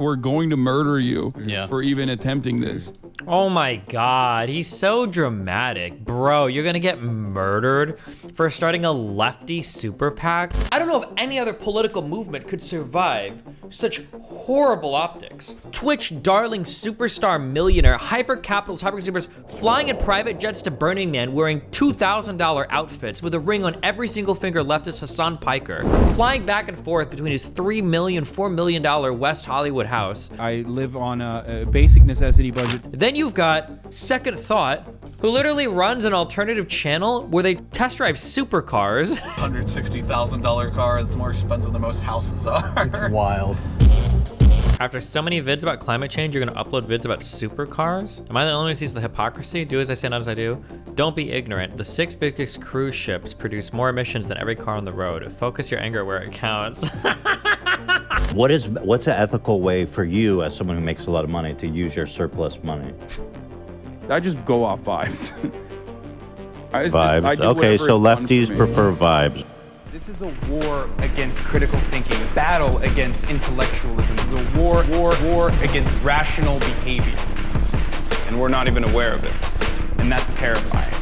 we're going to murder you Yeah. for even attempting this. Oh my God, he's so dramatic. Bro, you're gonna get murdered for starting a lefty super PAC? I don't know if any other political movement could survive such horrible optics. Twitch darling superstar millionaire, hyper-capitalist, hyper-consumers flying in private jets to Burning Man wearing $2,000 outfits with a ring on every single finger leftist Hasan Piker, flying back and forth between his $3 million, $4 million West Hollywood house. I live on a basic necessity budget. Then you've got Second Thought, who literally runs an alternative channel where they test drive supercars. $160,000 car that's more expensive than most houses are. It's wild. After so many vids about climate change, you're gonna upload vids about supercars? Am I the only one who sees the hypocrisy? Do as I say, not as I do? Don't be ignorant. The 6 biggest cruise ships produce more emissions than every car on the road. Focus your anger where it counts. What's an ethical way for you as someone who makes a lot of money to use your surplus money? I just go off vibes. Vibes. Okay, so lefties prefer vibes. This is a war against critical thinking, a battle against intellectualism. It's a war against rational behavior. And we're not even aware of it. And that's terrifying.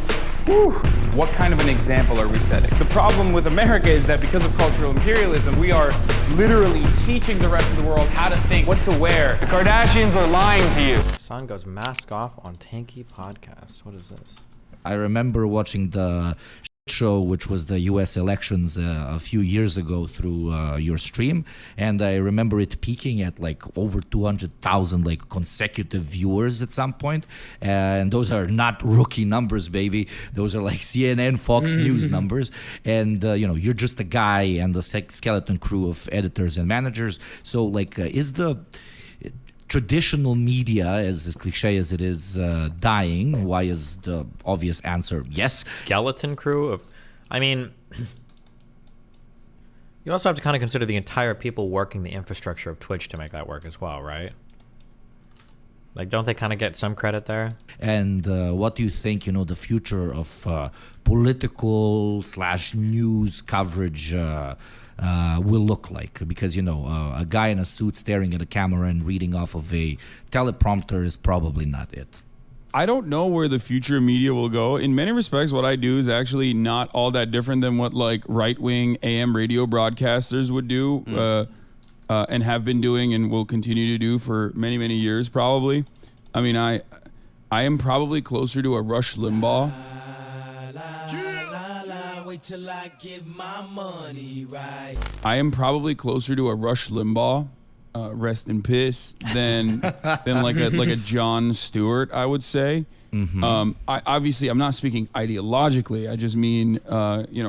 Whew. What kind of an example are we setting? The problem with America is that because of cultural imperialism, we are literally teaching the rest of the world how to think, what to wear. The Kardashians are lying to you. Hasan goes mask off on Tankie podcast. What is this? I remember watching the show, which was the US elections a few years ago through your stream, and I remember it peaking at like over 200,000 like consecutive viewers at some point, and those are not rookie numbers, baby. Those are like CNN, Fox News numbers, and you're just a guy and the skeleton crew of editors and managers. So like, is the traditional media, as cliche as it is, dying? Why is the obvious answer yes? Skeleton crew of, I mean, you also have to kind of consider the entire people working the infrastructure of Twitch to make that work as well, right? Like, don't they kind of get some credit there? And what do you think, the future of political / news coverage will look like? Because, a guy in a suit staring at a camera and reading off of a teleprompter is probably not it. I don't know where the future of media will go. In many respects, what I do is actually not all that different than what like right-wing AM radio broadcasters would do and have been doing and will continue to do for many, many years probably. I mean, I am probably closer to a Rush Limbaugh. Wait till I give my money right. I am probably closer to a Rush Limbaugh, rest in piss, than like a Jon Stewart, I would say. Mm-hmm. I'm not speaking ideologically. I just mean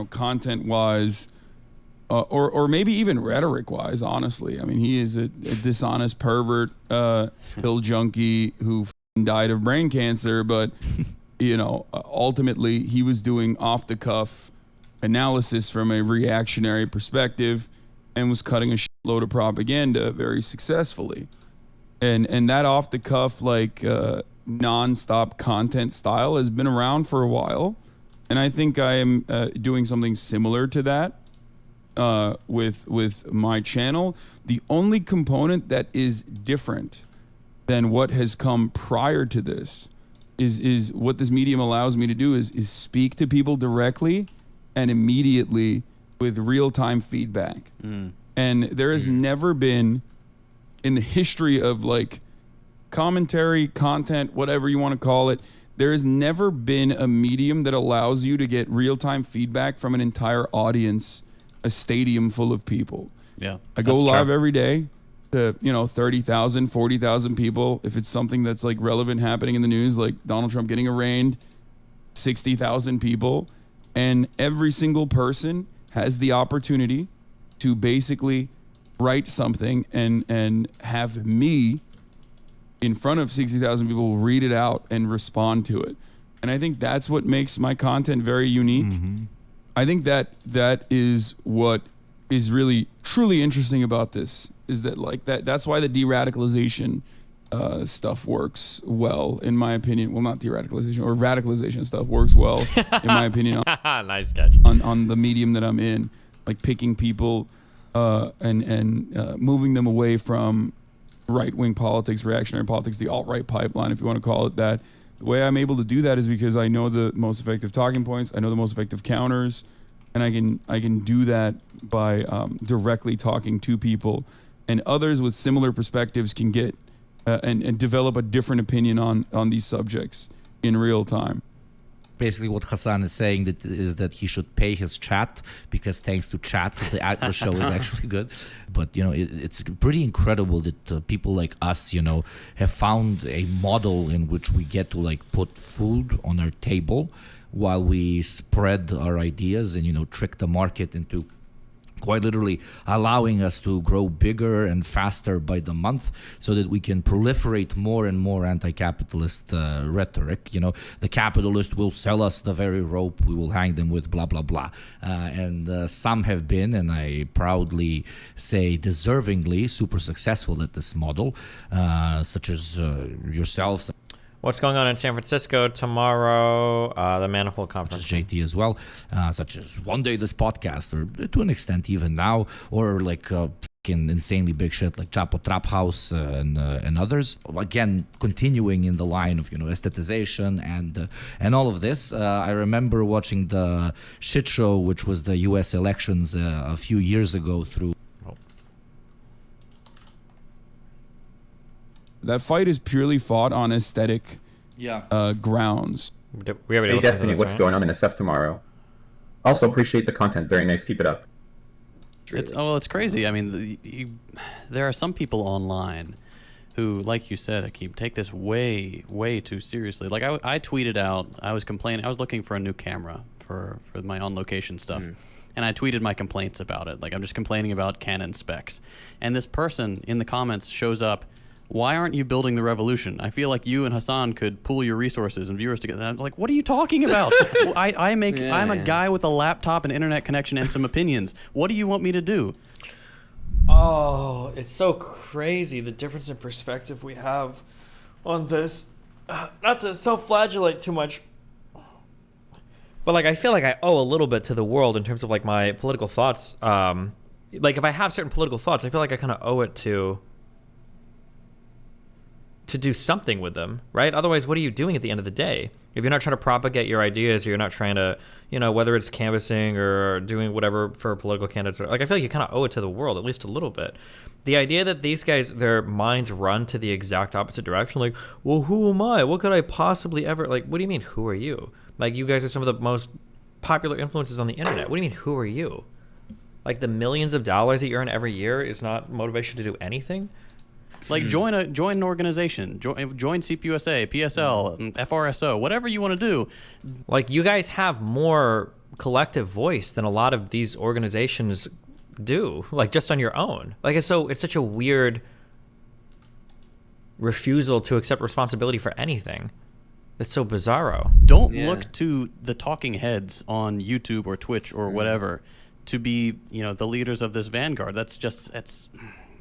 content wise, or maybe even rhetoric wise. Honestly, I mean he is a dishonest pervert, pill junkie who died of brain cancer, but ultimately he was doing off the cuff analysis from a reactionary perspective and was cutting a shitload of propaganda very successfully. And that off the cuff, like non-stop content style has been around for a while. And I think I am doing something similar to that with my channel. The only component that is different than what has come prior to this is what this medium allows me to do is speak to people directly and immediately with real-time feedback. And there has never been in the history of like commentary, content, whatever you want to call it, there has never been a medium that allows you to get real-time feedback from an entire audience, a stadium full of people. Yeah, I go live every day to 30,000, 40,000 people. If it's something that's like relevant happening in the news, like Donald Trump getting arraigned, 60,000 people. And every single person has the opportunity to basically write something and have me in front of 60,000 people read it out and respond to it. And I think that's what makes my content very unique. Mm-hmm. I think that is what is really truly interesting about this, is that like that's why the de-radicalization stuff works well, in my opinion. Well, not de-radicalization, or radicalization stuff works well, in my opinion. Nice catch. On the medium that I'm in, like picking people and moving them away from right-wing politics, reactionary politics, the alt-right pipeline, if you want to call it that. The way I'm able to do that is because I know the most effective talking points, I know the most effective counters, and I can do that by directly talking to people, and others with similar perspectives can get and develop a different opinion on these subjects in real time. Basically, what Hasan is saying is that he should pay his chat, because thanks to chat, the show is actually good. But it's pretty incredible that people like us, have found a model in which we get to put food on our table while we spread our ideas and trick the market into quite literally allowing us to grow bigger and faster by the month, so that we can proliferate more and more anti-capitalist rhetoric. The capitalist will sell us the very rope we will hang them with, blah, blah, blah. And some have been, and I proudly say deservingly, super successful at this model, such as yourselves. What's going on in San Francisco tomorrow? The Manifold Conference. Such as JT as well, such as one day this podcast, or to an extent even now, or insanely big shit like Chapo Trap House and others. Again, continuing in the line of aesthetization and all of this. I remember watching the shit show, which was the U.S. elections a few years ago through. That fight is purely fought on aesthetic grounds. We already Hey, Destiny, this, what's right? going on in SF tomorrow? Also, appreciate the content. Very nice. Keep it up. It's crazy. I mean, there are some people online who, like you said, Hakim, take this way, way too seriously. Like I tweeted out, I was complaining, I was looking for a new camera for my on-location stuff. And I tweeted my complaints about it. Like, I'm just complaining about Canon specs. And this person in the comments shows up, why aren't you building the revolution? I feel like you and Hasan could pool your resources and viewers together. And I'm like, what are you talking about? I'm a guy with a laptop and internet connection and some opinions. What do you want me to do? Oh, it's so crazy, the difference in perspective we have on this. Not to self-flagellate too much, but I feel like I owe a little bit to the world in terms of my political thoughts. If I have certain political thoughts, I feel like I kind of owe it to do something with them, right? Otherwise, what are you doing at the end of the day? If you're not trying to propagate your ideas, or you're not trying to, whether it's canvassing or doing whatever for political candidates, I feel like you kind of owe it to the world, at least a little bit. The idea that these guys, their minds run to the exact opposite direction, well, who am I? What could I possibly ever, what do you mean, who are you? You guys are some of the most popular influences on the internet. What do you mean, who are you? The millions of dollars that you earn every year is not motivation to do anything? Join an organization, join CPUSA, PSL, FRSO, whatever you want to do. You guys have more collective voice than a lot of these organizations do, just on your own. It's such a weird refusal to accept responsibility for anything. It's so bizarro. Don't look to the talking heads on YouTube or Twitch or whatever to be, the leaders of this vanguard. It's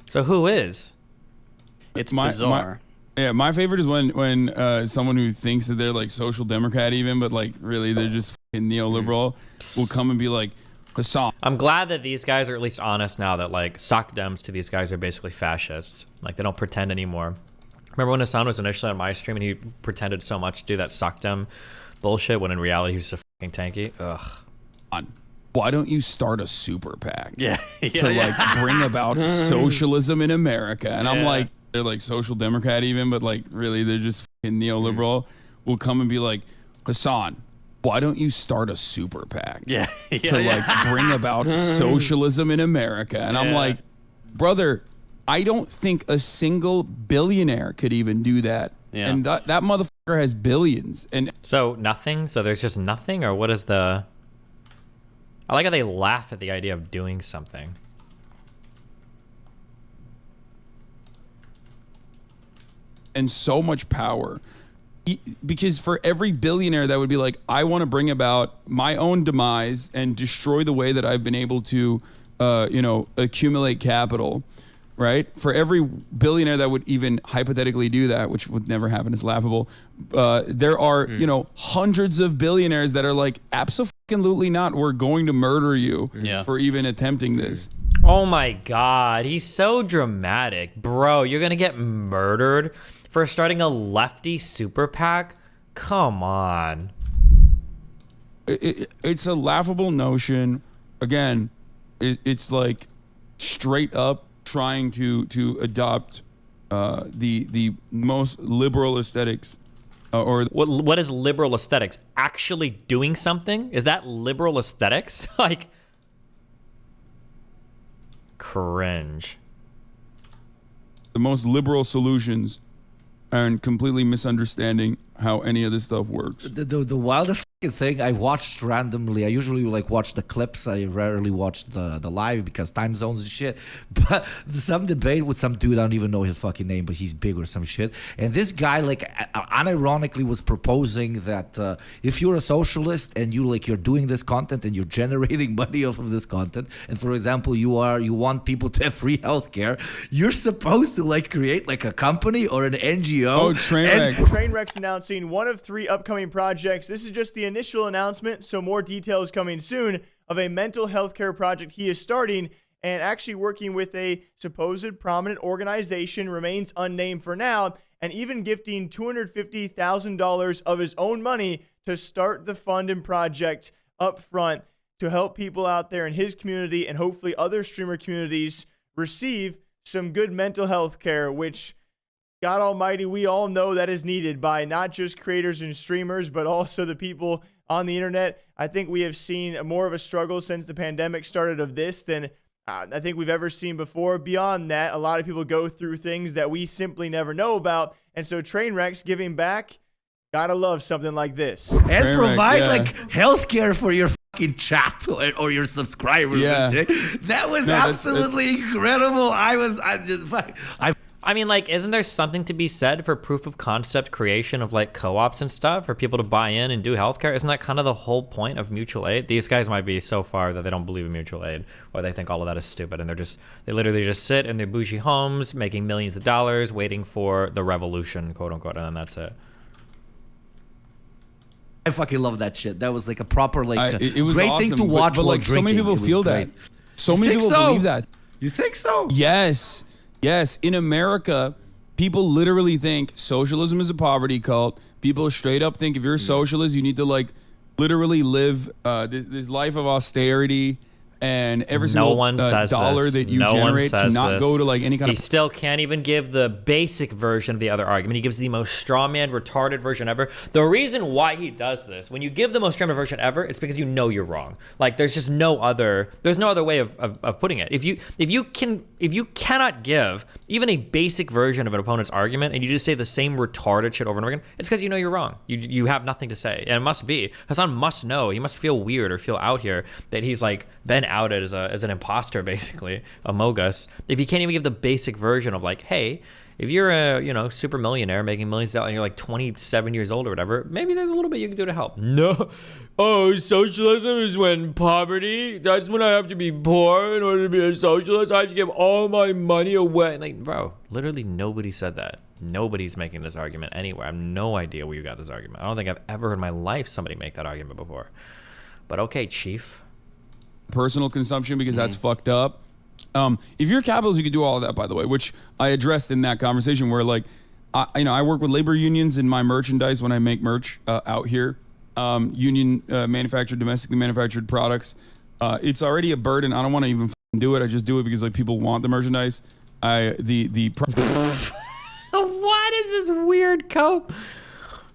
So who is? It's bizarre. My favorite is when someone who thinks that they're social democrat even, but really they're just fucking neoliberal, will come and be like, Hasan. I'm glad that these guys are at least honest now that sock dems to these guys are basically fascists. They don't pretend anymore. Remember when Hasan was initially on my stream and he pretended so much to do that sock dem bullshit when in reality he was a fucking tankie? Ugh. Why don't you start a super PAC? To bring about socialism in America? And I'm like, they're social democrat even, but really they're just fucking neoliberal, will come and be like, Hasan, why don't you start a super PAC? Bring about socialism in America? And I'm like, brother, I don't think a single billionaire could even do that. And that motherfucker has billions. And so nothing? So there's just nothing? Or what is the... I like how they laugh at the idea of doing something. And so much power. Because for every billionaire that would be like, I want to bring about my own demise and destroy the way that I've been able to, accumulate capital, right? For every billionaire that would even hypothetically do that, which would never happen, is laughable. There are, hundreds of billionaires that are like, absolutely not. We're going to murder you for even attempting this. Oh my God, he's so dramatic. Bro, you're gonna get murdered for starting a lefty super PAC? Come on. It's a laughable notion. Again, it's like straight up trying to adopt the most liberal aesthetics. Or what is liberal aesthetics? Actually doing something? Is that liberal aesthetics? Like, cringe. The most liberal solutions and completely misunderstanding how any of this stuff works. The wildest fucking thing I watched randomly. I usually like watch the clips. I rarely watch the live because time zones and shit. But some debate with some dude, I don't even know his fucking name, but he's big or some shit. And this guy like unironically was proposing that if you're a socialist and you're doing this content and you're generating money off of this content, and for example you want people to have free healthcare, you're supposed to like create like a company or an NGO. Oh, Trainwreck's announcing one of 3 upcoming projects. This is just the initial announcement, so more details coming soon of a mental health care project he is starting, and actually working with a supposed prominent organization, remains unnamed for now, and even gifting $250,000 of his own money to start the fund and project up front to help people out there in his community and hopefully other streamer communities receive some good mental health care, which God almighty, we all know that is needed by not just creators and streamers, but also the people on the internet. I think we have seen more of a struggle since the pandemic started of this than I think we've ever seen before. Beyond that, a lot of people go through things that we simply never know about. And so Trainwreck's giving back. Gotta love something like this. And provide like healthcare for your fucking chat or your subscribers. Yeah. And shit. That was absolutely incredible. I mean, like, isn't there something to be said for proof of concept creation of like co-ops and stuff for people to buy in and do healthcare? Isn't that kind of the whole point of mutual aid? These guys might be so far that they don't believe in mutual aid, or they think all of that is stupid, and they literally just sit in their bougie homes making millions of dollars waiting for the revolution, quote unquote, and then that's it. I fucking love that shit. That was like a proper it was great awesome, thing to watch but while like so many drinking. people feel that. So many people believe that. You think so? Yes. Yes, in America, people literally think socialism is a poverty cult. People straight up think if you're a socialist, you need to like literally live this life of austerity, and every single dollar that you generate cannot go to like any kind of. He still can't even give the basic version of the other argument. He gives the most strawman, retarded version ever. The reason why he does this, when you give the most strawman version ever, it's because you know you're wrong. Like there's just no other way of putting it. If you cannot give even a basic version of an opponent's argument and you just say the same retarded shit over and over again, it's because you know you're wrong. You have nothing to say, and it must be. Hasan must know. He must feel weird or feel out here that he's like been outed as an imposter, basically, among us. If you can't even give the basic version of like, hey, if you're a super millionaire making millions of dollars and you're like 27 years old or whatever, maybe there's a little bit you can do to help. No, socialism is when poverty. That's when I have to be poor in order to be a socialist. I have to give all my money away. Like, bro, literally nobody said that. Nobody's making this argument anywhere. I have no idea where you got this argument. I don't think I've ever in my life somebody make that argument before. But okay, chief. Personal consumption, because that's fucked up. If you're capitalist, you can do all of that, by the way, which I addressed in that conversation where like, I work with labor unions in my merchandise when I make merch out here. Union manufactured, domestically manufactured products. It's already a burden. I don't want to even do it. I just do it because like people want the merchandise. What is this weird cope?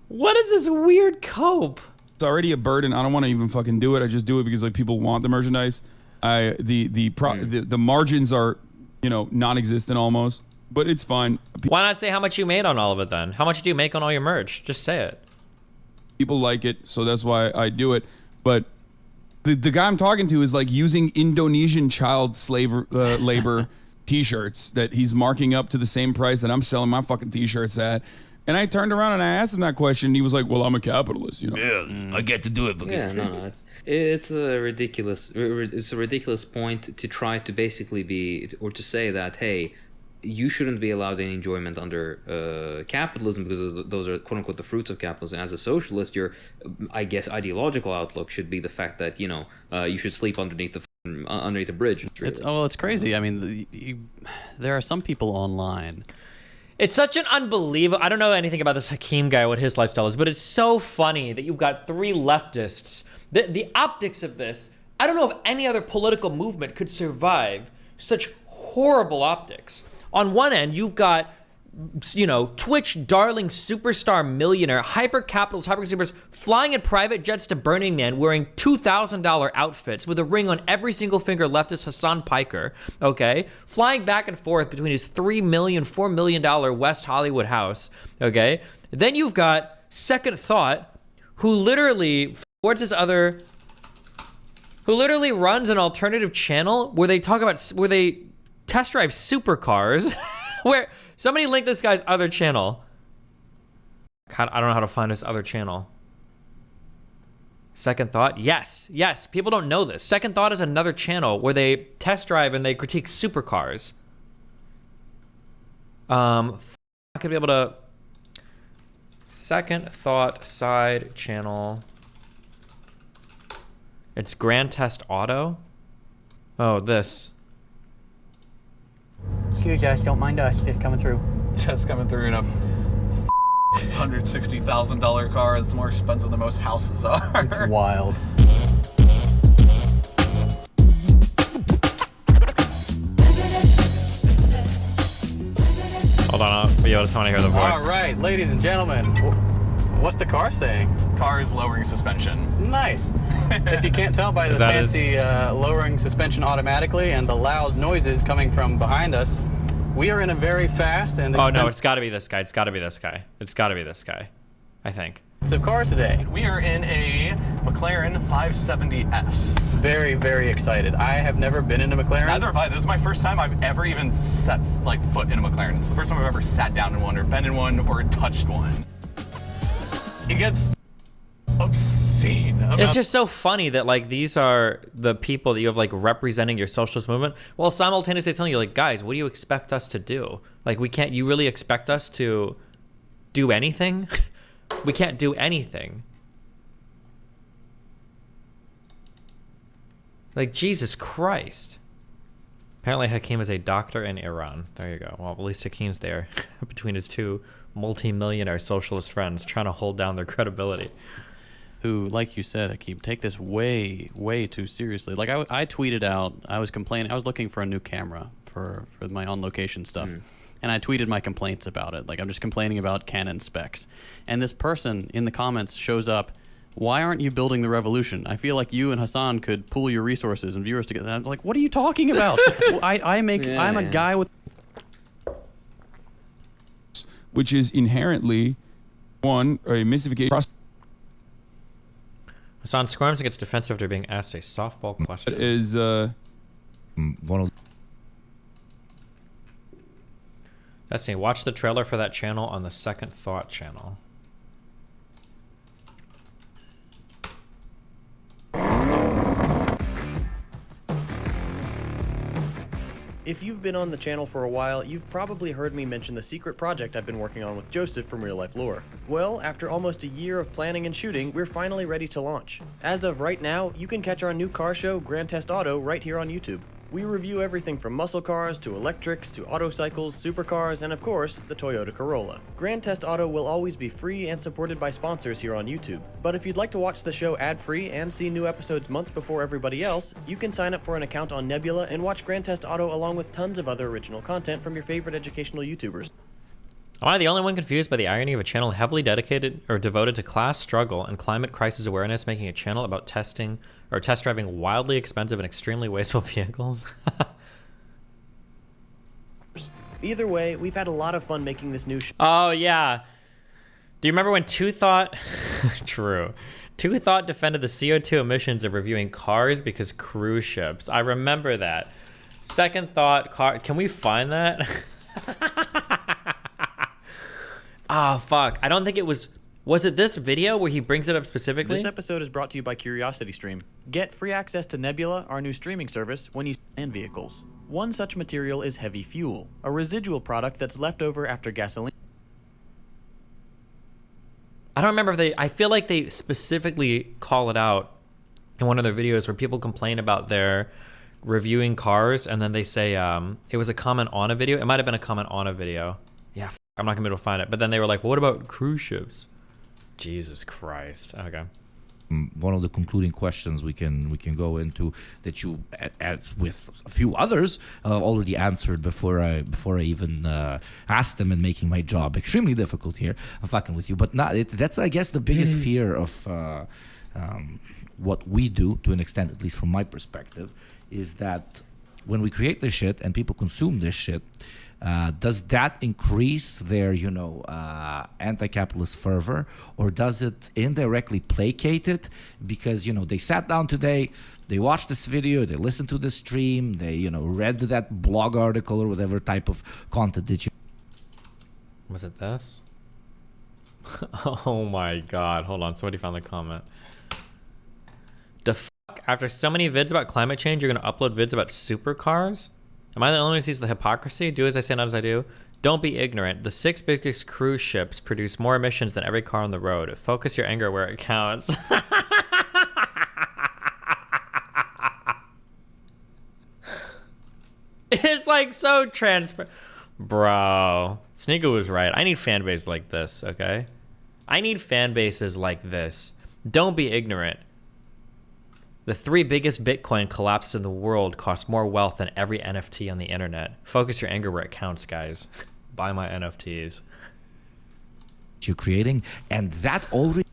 What is this weird cope? It's already a burden. I don't want to even fucking do it. I just do it because like people want the merchandise. The margins are, non-existent almost, but it's fine. Why not say how much you made on all of it then? How much do you make on all your merch? Just say it. People like it, so that's why I do it. But the guy I'm talking to is like using Indonesian child labor t-shirts that he's marking up to the same price that I'm selling my fucking t-shirts at. And I turned around and I asked him that question. And he was like, "Well, I'm a capitalist, Yeah, I get to do it." It's a ridiculous point to try to basically to say that, hey, you shouldn't be allowed any enjoyment under capitalism because those are quote unquote the fruits of capitalism. As a socialist, your, I guess, ideological outlook should be the fact that you should sleep underneath the underneath a bridge. It's crazy. I mean, there are some people online. It's such an unbelievable. I don't know anything about this Hakim guy, what his lifestyle is, but it's so funny that you've got three leftists. The optics of this, I don't know if any other political movement could survive such horrible optics. On one end, you've got, you know, Twitch darling superstar millionaire, hyper-capitalist, hyper-consumers flying in private jets to Burning Man wearing $2,000 outfits with a ring on every single finger leftist Hasan Piker, okay? Flying back and forth between his $3 million, $4 million West Hollywood house, okay? Then you've got Second Thought, who literally, what's this other, who literally runs an alternative channel where they talk about, where they test drive supercars, where somebody linked this guy's other channel. God, I don't know how to find this other channel. Second Thought? Yes, yes. People don't know this. Second Thought is another channel where they test drive and they critique supercars. I could be able to... Second Thought side channel. It's Grand Test Auto. Oh, this. Excuse us, don't mind us, just coming through. Just coming through in a $160,000 car that's more expensive than most houses are. It's wild. Hold on, I just want to hear the voice. All right, ladies and gentlemen, what's the car saying? Car is lowering suspension. Nice. If you can't tell by the fancy lowering suspension automatically and the loud noises coming from behind us, we are in a very fast and oh no, it's got to be this guy. It's got to be this guy. It's got to be this guy, I think. expensive car today. We are in a McLaren 570S. Very, very excited. I have never been in a McLaren. Neither have I. This is my first time I've ever even set foot in a McLaren. It's the first time I've ever sat down in one or been in one or touched one. It gets obscene. It's just so funny that like these are the people that you have like representing your socialist movement while simultaneously telling you like, guys, what do you expect us to do? Like we can't, you really expect us to do anything? We can't do anything. Like Jesus Christ. Apparently Hakim is a doctor in Iran. There you go. Well, at least Hakim's there between his two multi-millionaire socialist friends trying to hold down their credibility. Who, like you said, Hakim, take this way, way too seriously. Like I tweeted out, I was complaining, I was looking for a new camera for my on-location stuff. And I tweeted my complaints about it. Like I'm just complaining about Canon specs. And this person in the comments shows up, why aren't you building the revolution? I feel like you and Hasan could pool your resources and viewers together. I'm like, what are you talking about? I'm a guy with... Which is inherently, one, a mystification. Hasan squirms and gets defensive after being asked a softball question. That is, one of... Destiny, watch the trailer for that channel on the Second Thought channel. If you've been on the channel for a while, you've probably heard me mention the secret project I've been working on with Joseph from Real Life Lore. Well, after almost a year of planning and shooting, we're finally ready to launch. As of right now, you can catch our new car show, Grand Test Auto, right here on YouTube. We review everything from muscle cars to electrics to autocycles, supercars, and of course, the Toyota Corolla. Grand Test Auto will always be free and supported by sponsors here on YouTube. But if you'd like to watch the show ad-free and see new episodes months before everybody else, you can sign up for an account on Nebula and watch Grand Test Auto along with tons of other original content from your favorite educational YouTubers. Am I the only one confused by the irony of a channel heavily dedicated or devoted to class struggle and climate crisis awareness making a channel about testing or test driving wildly expensive and extremely wasteful vehicles? Either way, we've had a lot of fun making this new show. Oh, yeah. Do you remember when Two Thought... True. Two Thought defended the CO2 emissions of reviewing cars because cruise ships. I remember that. Second Thought car... Can we find that? Ah, fuck. I don't think it was... Was it this video where he brings it up specifically? This episode is brought to you by CuriosityStream. Get free access to Nebula, our new streaming service, when you land vehicles. One such material is heavy fuel, a residual product that's left over after gasoline. I don't remember if they... I feel like they specifically call it out in one of their videos where people complain about their reviewing cars, and then they say it was a comment on a video. It might have been a comment on a video. Yeah, I'm not gonna be able to find it. But then they were like, "What about cruise ships?" Jesus Christ. Okay. One of the concluding questions we can go into that you, as with a few others, already answered before I even asked them, and making my job extremely difficult here. I'm fucking with you, but that's I guess the biggest fear of what we do, to an extent, at least from my perspective, is that when we create this shit and people consume this shit, does that increase their, anti-capitalist fervor, or does it indirectly placate it? Because, they sat down today, they watched this video, they listened to the stream, they, read that blog article or whatever type of content that you... Was it this? Oh my God. Hold on. Somebody found the comment. The fuck? After so many vids about climate change, you're going to upload vids about supercars? Am I the only one who sees the hypocrisy? Do as I say, not as I do. Don't be ignorant. The 6 biggest cruise ships produce more emissions than every car on the road. Focus your anger where it counts. It's like so transparent. Bro, Sneaker was right. I need fan bases like this, okay? I need fan bases like this. Don't be ignorant. The 3 biggest Bitcoin collapses in the world cost more wealth than every NFT on the internet. Focus your anger where it counts, guys. Buy my NFTs. You're creating, and that already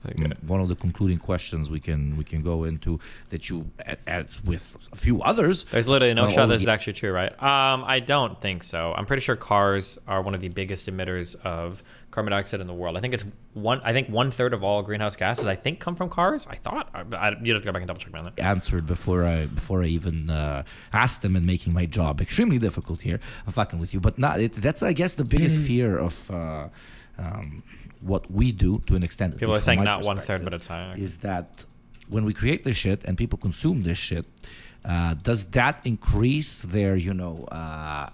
one of the concluding questions we can go into that you, as with a few others, there's literally no shot this is actually true, right? I don't think so. I'm pretty sure cars are one of the biggest emitters of carbon dioxide in the world. I think it's 1/3 of all greenhouse gases come from cars. I thought you'd have to go back and double check me on that. Answered before I even asked them, and making my job extremely difficult here. I'm fucking with you, but that's I guess the biggest fear of what we do, to an extent. People are saying not 1/3, but it's higher. Is that when we create this shit and people consume this shit, does that increase their,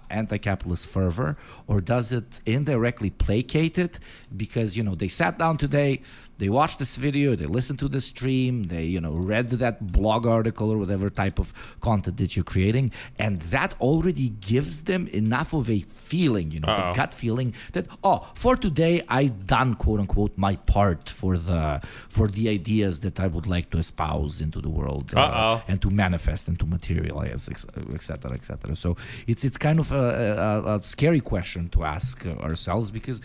anti-capitalist fervor, or does it indirectly placate it? Because, they sat down today, they watched this video, they listened to the stream, they, read that blog article or whatever type of content that you're creating, and that already gives them enough of a feeling, the gut feeling that, for today I've done, quote unquote, my part for the ideas that I would like to espouse into the world, and to manifest and to materialize, etc., etc. So it's kind of a scary question to ask ourselves, because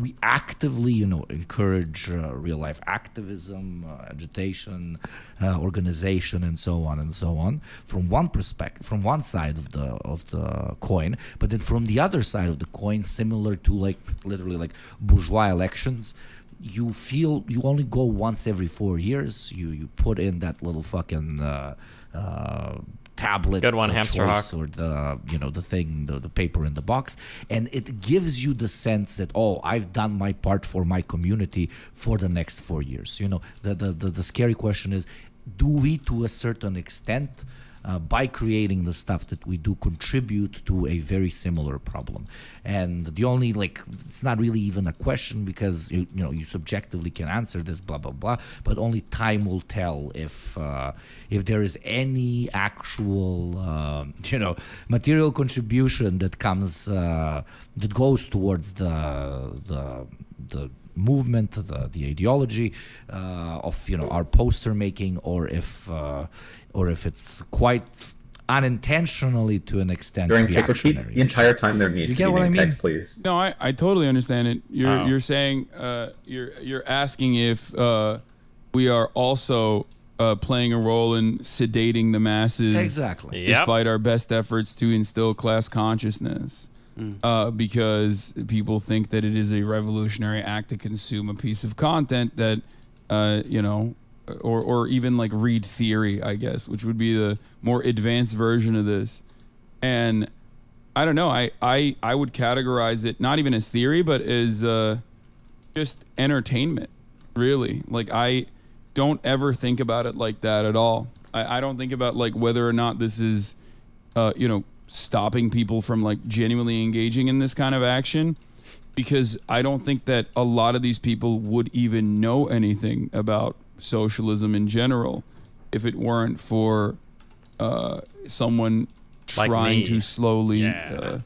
we actively, encourage real life activism, agitation, organization, and so on, from one perspective, from one side of the coin. But then from the other side of the coin, similar to literally bourgeois elections, you feel you only go once every 4 years. You put in that little fucking tablet, good one, hamster hawk, or the thing, the paper in the box, and it gives you the sense that, I've done my part for my community for the next 4 years. The scary question is, do we, to a certain extent, by creating the stuff that we do, contribute to a very similar problem? And the only, it's not really even a question, because you subjectively can answer this, blah blah blah, but only time will tell if there is any actual material contribution that comes that goes towards the movement, the ideology of our poster making, or if it's quite unintentionally, to an extent, during paper sheet the entire time there needs to be text, please. No, I totally understand it. You're saying you're asking if we are also playing a role in sedating the masses, exactly, despite our best efforts to instill class consciousness. Because people think that it is a revolutionary act to consume a piece of content that, or even read theory, I guess, which would be the more advanced version of this. And I don't know, I would categorize it not even as theory, but as just entertainment, really. I don't ever think about it like that at all. I don't think about whether or not this is, stopping people from genuinely engaging in this kind of action, because I don't think that a lot of these people would even know anything about socialism in general if it weren't for someone Like trying me. to slowly, Yeah.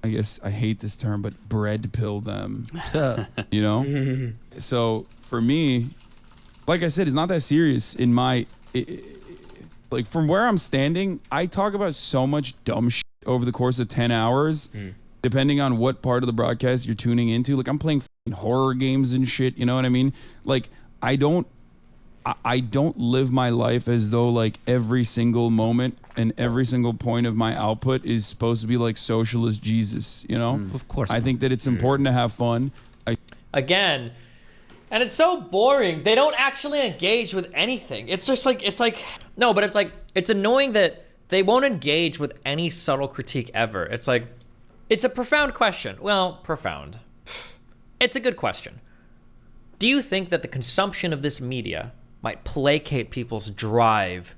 I guess I hate this term, but bread pill them, you know? So for me, like I said, it's not that serious in my, like from where I'm standing, I talk about so much dumb shit over the course of 10 hours, depending on what part of the broadcast you're tuning into. Like I'm playing horror games and shit, you know what I mean? Like I don't live my life as though like every single moment and every single point of my output is supposed to be like socialist Jesus, you know? Of course. I think that it's important to have fun. Again, and it's so boring. They don't actually engage with anything. It's just like, no, but it's like, it's annoying that they won't engage with any subtle critique ever. It's like, it's a profound question. Well, profound. It's a good question. Do you think that the consumption of this media might placate people's drive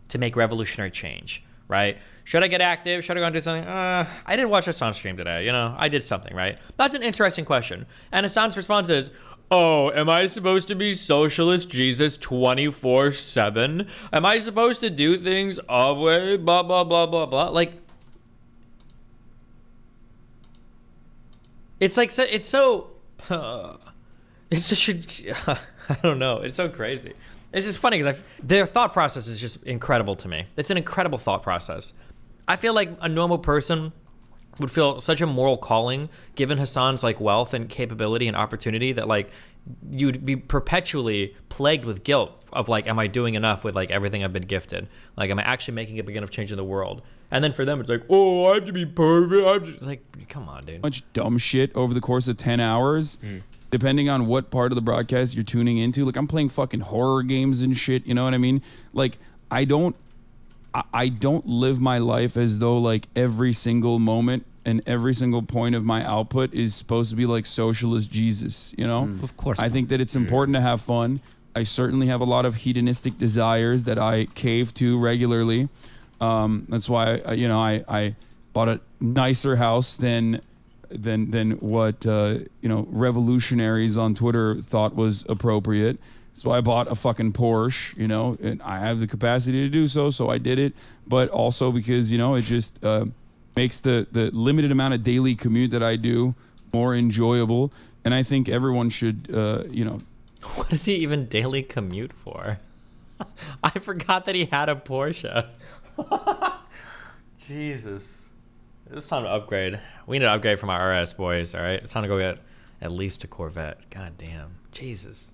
to make revolutionary change, right? Should I get active? Should I go and do something? I didn't watch Hasan stream today, you know? I did something, right? That's an interesting question. And Hasan's response is, oh, am I supposed to be socialist Jesus 24/7? Am I supposed to do things our way? Blah, blah, blah, blah, blah. Like, it's like, it's so, it's such a, I don't know. It's so crazy. It's just funny because their thought process is just incredible to me. It's an incredible thought process. I feel like a normal person would feel such a moral calling given Hasan's like wealth and capability and opportunity that like you'd be perpetually plagued with guilt of like, am I doing enough with like everything I've been gifted? Like, am I actually making a big enough change in the world? And then for them, it's like, oh, I have to be perfect. I'm just like, come on, dude. Much dumb shit over the course of 10 hours. Depending on what part of the broadcast you're tuning into. Like I'm playing fucking horror games and shit, you know what I mean? Like I don't live my life as though like every single moment and every single point of my output is supposed to be like socialist Jesus, you know? Of course. I think that it's important to have fun. I certainly have a lot of hedonistic desires that I cave to regularly. That's why I bought a nicer house than what revolutionaries on Twitter thought was appropriate. So I bought a fucking Porsche, you know, and I have the capacity to do so I did it. But also because, you know, it just makes the limited amount of daily commute that I do more enjoyable. And I think everyone should, What does he even daily commute for? I forgot that he had a Porsche. Jesus. It's time to upgrade. We need to upgrade from our RS, boys, all right? It's time to go get at least a Corvette. God damn. Jesus.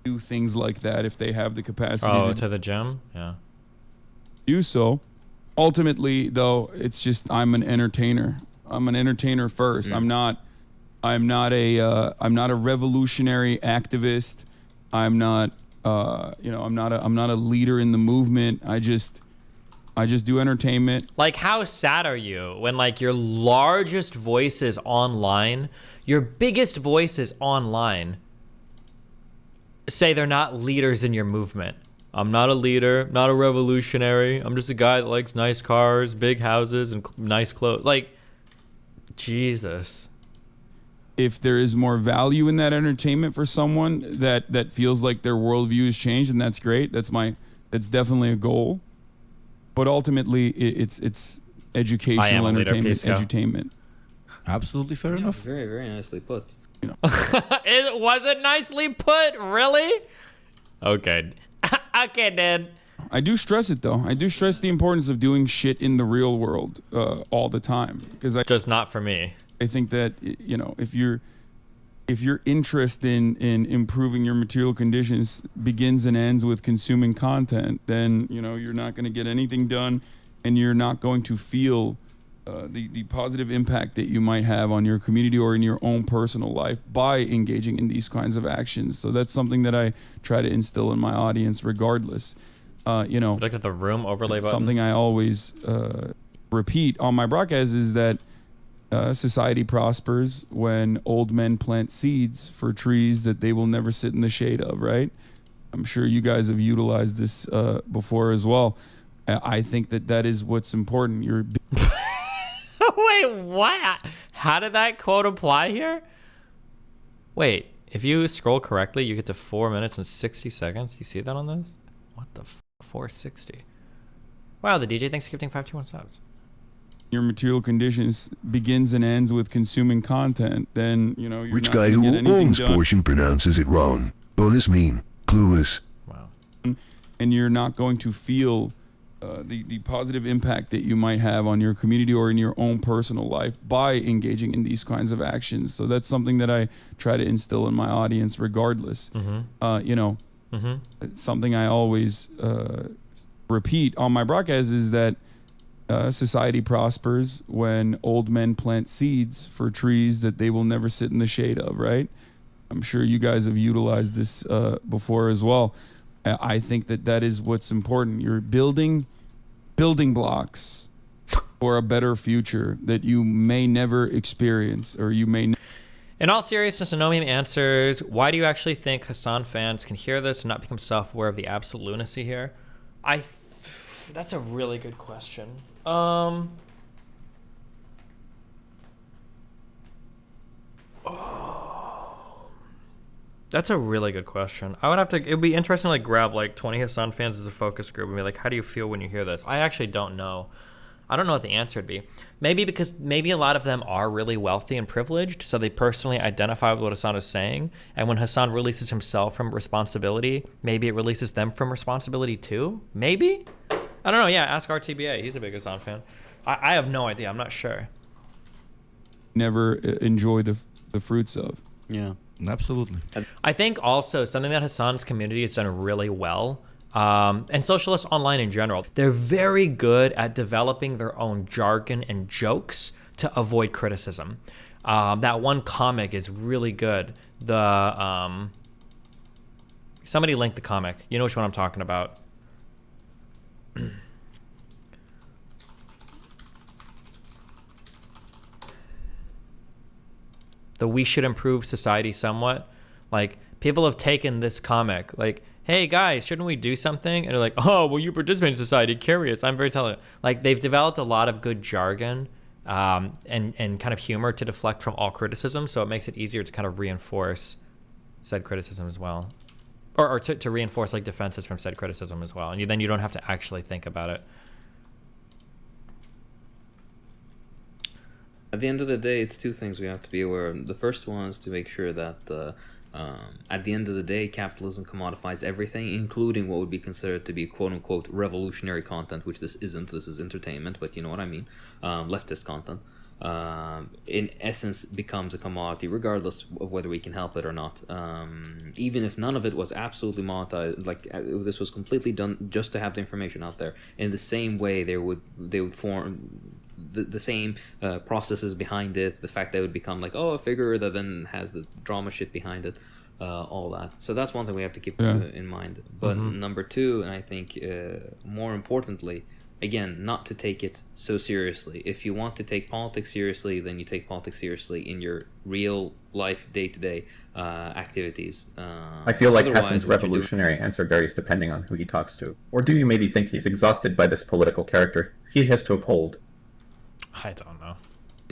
Do things like that if they have the capacity to the gym? Yeah. do so. Ultimately, though, it's just I'm an entertainer. I'm an entertainer first. I'm not a revolutionary activist. I'm not I'm not a leader in the movement. I just do entertainment. Like, how sad are you when like your largest voices online, your biggest voices online say they're not leaders in your movement? I'm not a leader, not a revolutionary. I'm just a guy that likes nice cars, big houses, and nice clothes. Like, Jesus. If there is more value in that entertainment for someone that feels like their worldview has changed, and that's great. That's definitely a goal. But ultimately, it's educational entertainment, edutainment. Absolutely fair enough. Very, very nicely put. Was it nicely put? Really? Okay. Okay, Dad. I do stress it though. I do stress the importance of doing shit in the real world all the time, because just not for me. I think that, you know, if your interest in improving your material conditions begins and ends with consuming content, then, you know, you're not going to get anything done, and you're not going to feel the positive impact that you might have on your community or in your own personal life by engaging in these kinds of actions. So that's something that I try to instill in my audience regardless. Look at the room overlay button. Something I always repeat on my broadcast is that society prospers when old men plant seeds for trees that they will never sit in the shade of, right? I'm sure you guys have utilized this before as well. I think that is what's important. Wait, what? How did that quote apply here? Wait, if you scroll correctly, you get to 4 minutes and 60 seconds. You see that on this? What the f? 460. Wow, the DJ, thanks for gifting 521 subs. Your material conditions begins and ends with consuming content, then, you know, you're Rich not guy gonna who get anything owns done. portion pronounces it wrong. Bonus mean. Clueless. Wow. And you're not going to feel the positive impact that you might have on your community or in your own personal life by engaging in these kinds of actions. So that's something that I try to instill in my audience regardless. You know, something I always repeat on my broadcast is that society prospers when old men plant seeds for trees that they will never sit in the shade of, right? I'm sure you guys have utilized this before as well. I think that is what's important. You're building blocks for a better future that you may never experience, or you may. In all seriousness, Anomium answers, why do you actually think Hasan fans can hear this and not become self-aware of the absolute lunacy here? That's a really good question. That's a really good question. I would have to, it would be interesting to like grab like 20 Hasan fans as a focus group and be like, how do you feel when you hear this? I actually don't know. I don't know what the answer would be. Maybe because maybe a lot of them are really wealthy and privileged, so they personally identify with what Hasan is saying. And when Hasan releases himself from responsibility, maybe it releases them from responsibility too? Maybe? I don't know. Yeah, ask RTBA. He's a big Hasan fan. I have no idea. I'm not sure. Never enjoy the fruits of. Yeah. Absolutely. I think also something that Hasan's community has done really well, and Socialist Online in general, they're very good at developing their own jargon and jokes to avoid criticism. That one comic is really good. Somebody linked the comic. You know which one I'm talking about. The we should improve society somewhat. Like, people have taken this comic, like, hey guys, shouldn't we do something? And they're like, oh, well, you participate in society, curious. I'm very talented. Like, they've developed a lot of good jargon and kind of humor to deflect from all criticism, so it makes it easier to kind of reinforce said criticism as well. Or to reinforce like defenses from said criticism as well. And then you don't have to actually think about it. At the end of the day, it's two things we have to be aware of. The first one is to make sure that at the end of the day, capitalism commodifies everything, including what would be considered to be quote-unquote revolutionary content, which this isn't. This is entertainment, but you know what I mean. Leftist content. In essence becomes a commodity regardless of whether we can help it or not. Even if none of it was absolutely monetized, like this was completely done just to have the information out there, in the same way they would form the same processes behind it, the fact that it would become like, oh, a figure that then has the drama shit behind it, all that. So that's one thing we have to keep in mind. But number two, and I think more importantly, again, not to take it so seriously. If you want to take politics seriously, then you take politics seriously in your real life, day-to-day activities. I feel like Hasan's revolutionary answer varies depending on who he talks to. Or do you maybe think he's exhausted by this political character he has to uphold? I don't know.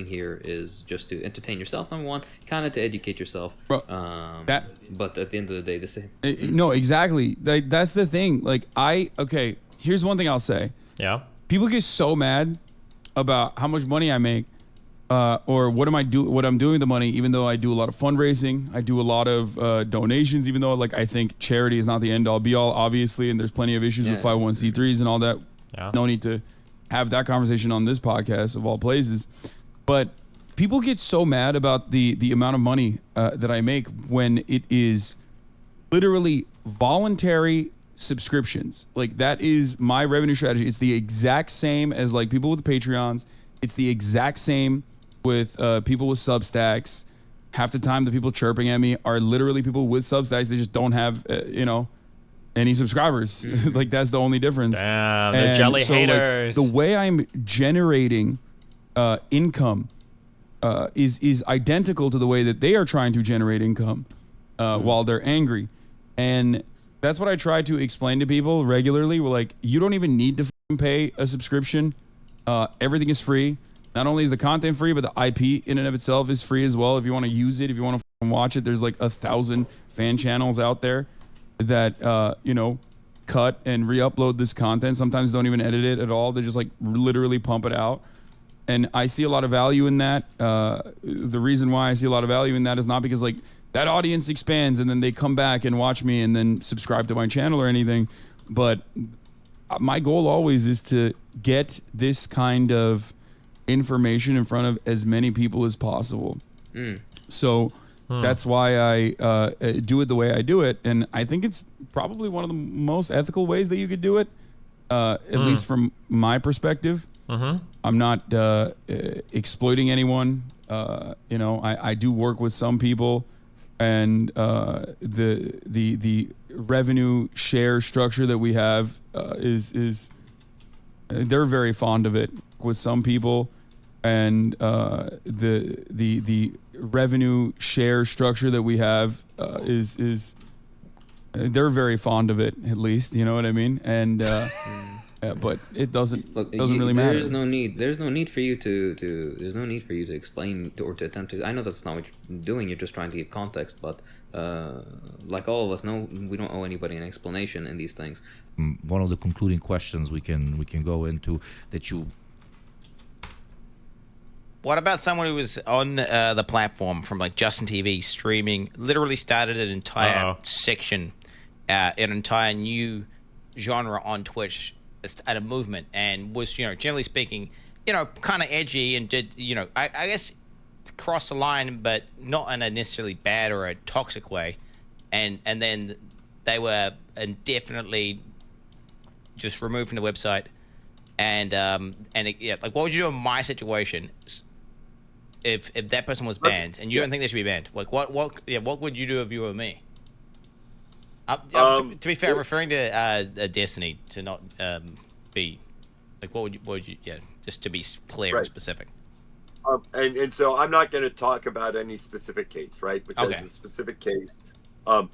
Here is just to entertain yourself, number one, kind of to educate yourself. Bro, but at the end of the day, the same. No, exactly. That's the thing. Like, okay, here's one thing I'll say. Yeah. People get so mad about how much money I make, or what I'm doing with the money, even though I do a lot of fundraising, I do a lot of donations, even though like I think charity is not the end all be all, obviously, and there's plenty of issues with 501c3s and all that. Yeah. No need to have that conversation on this podcast of all places. But people get so mad about the amount of money that I make when it is literally voluntary subscriptions. Like, that is my revenue strategy. It's the exact same as like people with Patreons. It's the exact same with people with Substacks. Half the time the people chirping at me are literally people with Substacks. They just don't have any subscribers. Like, that's the only difference. Damn, the jelly haters. Like, the way I'm generating income is identical to the way that they are trying to generate income while they're angry. And that's what I try to explain to people regularly. We're like, you don't even need to pay a subscription. Everything is free. not only is the content free, but the IP in and of itself is free as well. If you want to use it, if you want to watch it, there's like 1,000 fan channels out there that, you know, cut and re-upload this content. Sometimes don't even edit it at all. They just like literally pump it out. And I see a lot of value in that. The reason why I see a lot of value in that is not because like that audience expands and then they come back and watch me and then subscribe to my channel or anything. But my goal always is to get this kind of information in front of as many people as possible. So that's why I do it the way I do it. And I think it's probably one of the most ethical ways that you could do it, at least from my perspective. I'm not exploiting anyone. You know, I do work with some people, and the revenue share structure that we have is they're very fond of it with some people, and the revenue share structure that we have is they're very fond of it, at least, you know what I mean? And but it doesn't really matter. There's no need for you to explain or to attempt to. I know that's not what you're doing. You're just trying to give context, but like all of us know, we don't owe anybody an explanation in these things. One of the concluding questions we can go into that you. What about someone who was on the platform from like Justin TV streaming, literally started an entire section, an entire new genre on Twitch at a movement, and was, you know, generally speaking, you know, kind of edgy, and did, you know, I guess cross the line, but not in a necessarily bad or a toxic way, and then they were indefinitely just removed from the website, and yeah, like what would you do in my situation if that person was banned and you don't think they should be banned? Like what would you do if you were me? To be fair, I'm referring to Destiny, to not be like what would you just to be clear and specific. And so I'm not going to talk about any specific case, right? Because a specific case, all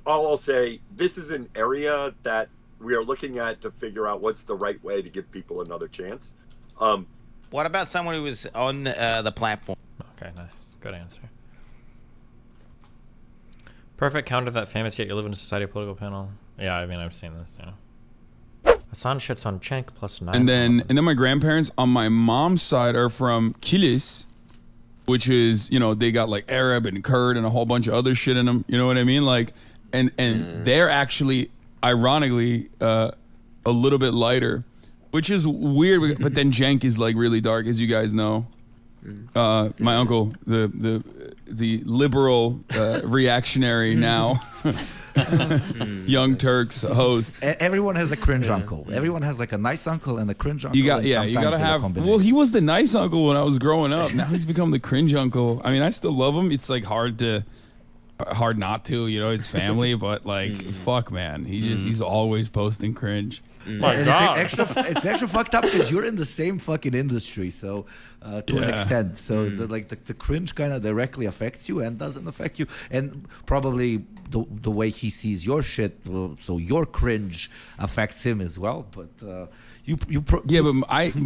I'll say, this is an area that we are looking at to figure out what's the right way to give people another chance. What about someone who was on the platform? Okay, nice, good answer. Perfect counter that famous yet you live in a society political panel. Yeah, I mean, I've seen this, yeah. Hasan shits on Cenk +9. And then my grandparents on my mom's side are from Kilis, which is, you know, they got like Arab and Kurd and a whole bunch of other shit in them. You know what I mean? Like, and they're actually, ironically, a little bit lighter, which is weird. But then Cenk is like really dark, as you guys know. My uncle, the liberal reactionary now, Young Turks host. Everyone has a cringe uncle. Everyone has like a you gotta have. Well, he was the nice uncle when I was growing up. Now he's become the cringe uncle. I mean, I still love him. It's like hard not to, you know, it's family, but like, fuck, man, he's always posting cringe. It's extra fucked up because you're in the same fucking industry, so to an extent, so the cringe kind of directly affects you and doesn't affect you, and probably the way he sees your shit, so your cringe affects him as well. But but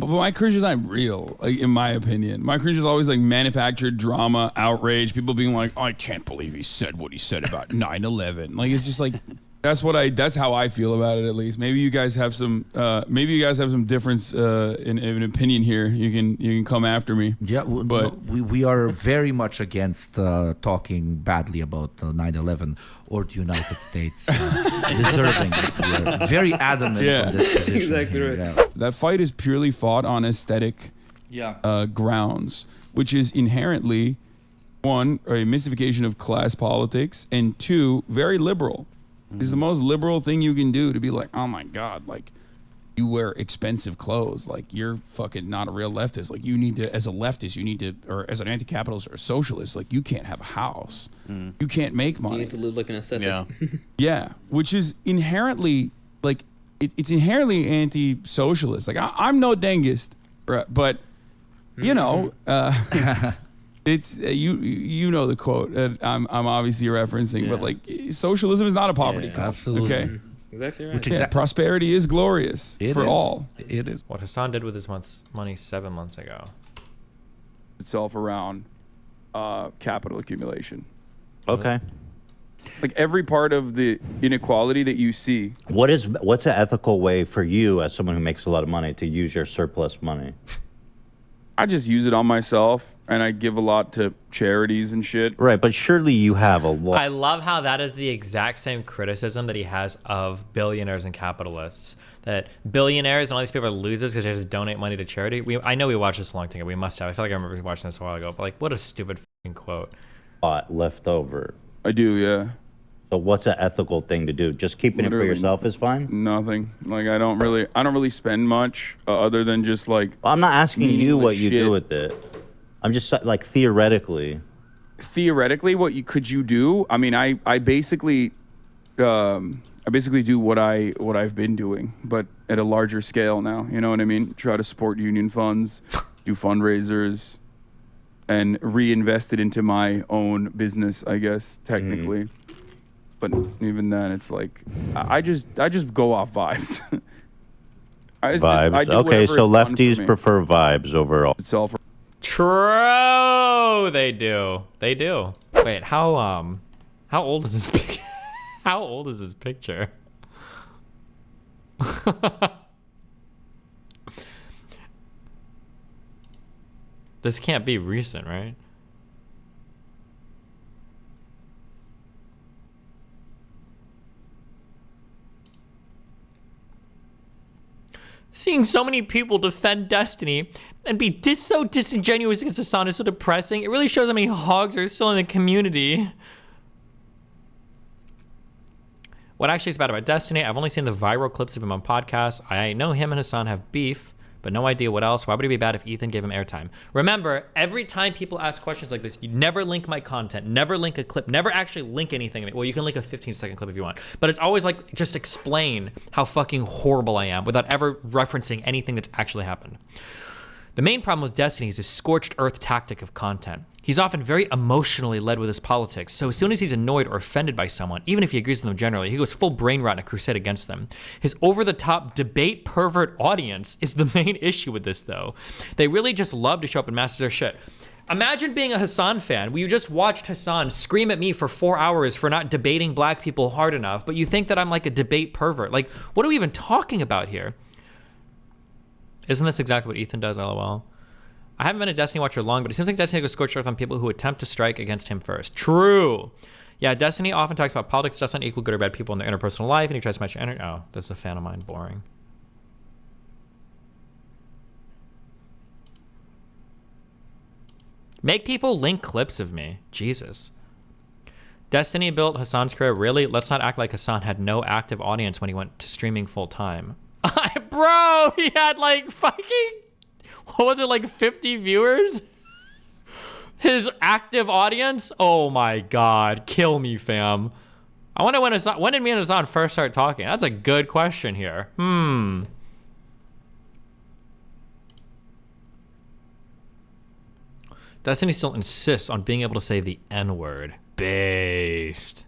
my cringe is not real, like, in my opinion. My cringe is always like manufactured drama, outrage, people being like, oh, I can't believe he said what he said about 9/11. Like, it's just like, that's how I feel about it, at least. Maybe you guys have some difference in opinion here. You can come after me. Yeah, but we are very much against talking badly about 9/11 or the United States deserving. We are very adamant on this position. Exactly right. Yeah. That fight is purely fought on aesthetic grounds, which is inherently, one, a mystification of class politics, and two, very liberal. It's the most liberal thing you can do, to be like, oh my God, like, you wear expensive clothes, like, you're fucking not a real leftist. Like, you need to, as a leftist, or as an anti-capitalist or a socialist, like, you can't have a house. You can't make money. You need to live like an ascetic. Yeah, which is inherently, like, it's inherently anti-socialist. Like, I'm no dengist, but, you know, it's you know the quote that I'm obviously referencing, but like, socialism is not a poverty cult. Absolutely. Okay, Exactly right. Which Yeah, prosperity is glorious for all. It is. What Hasan did with his money 7 months ago. Itself around capital accumulation. Okay. Like every part of the inequality that you see. What's an ethical way for you as someone who makes a lot of money to use your surplus money? I just use it on myself, and I give a lot to charities and shit. Right, but surely you have a lot. I love how that is the exact same criticism that he has of billionaires and capitalists. That billionaires and all these people are losers because they just donate money to charity. I know we watched this a long time ago. We must have. I feel like I remember watching this a while ago. But like, what a stupid fucking quote. Left over. I do, yeah. So what's an ethical thing to do? Just keeping it for yourself is fine? Nothing. Like I don't really spend much other than just like. Well, I'm not asking you what you do with it. I'm just like theoretically. Theoretically, could you do? I mean, I basically do what I've been doing, but at a larger scale now. You know what I mean? Try to support union funds, do fundraisers, and reinvest it into my own business, I guess, technically. But even then, it's like I just go off vibes. Vibes. Okay, so lefties prefer vibes overall. It's all for True. They do. They do. Wait, how old is this how old is this picture? This can't be recent, right? Seeing so many people defend Destiny and be so disingenuous against Hasan is so depressing. It really shows how many hogs are still in the community. What actually is bad about Destiny? I've only seen the viral clips of him on podcasts. I know him and Hasan have beef, but no idea what else. Why would it be bad if Ethan gave him airtime? Remember, every time people ask questions like this, you never link my content, never link a clip, never actually link anything. Well, you can link a 15-second clip if you want, but it's always like, just explain how fucking horrible I am without ever referencing anything that's actually happened. The main problem with Destiny is his scorched earth tactic of content. He's often very emotionally led with his politics, so as soon as he's annoyed or offended by someone, even if he agrees with them generally, he goes full brain rot in a crusade against them. His over-the-top debate pervert audience is the main issue with this, though. They really just love to show up and master their shit. Imagine being a Hasan fan where you just watched Hasan scream at me for 4 hours for not debating black people hard enough, but you think that I'm like a debate pervert. Like, what are we even talking about here? Isn't this exactly what Ethan does, LOL? I haven't been a Destiny watcher long, but it seems like Destiny goes scorched earth on people who attempt to strike against him first. True. Yeah, Destiny often talks about politics doesn't equal good or bad people in their interpersonal life, and he tries to match your energy. Oh, this is a fan of mine. Boring. Make people link clips of me. Jesus. Destiny built Hasan's career. Really? Let's not act like Hasan had no active audience when he went to streaming full time. Bro, he had like fucking, what was it, like 50 viewers? His active audience? Oh my God, kill me, fam. I wonder when did me and Hasan first start talking? That's a good question here. Destiny still insists on being able to say the N-word. Based.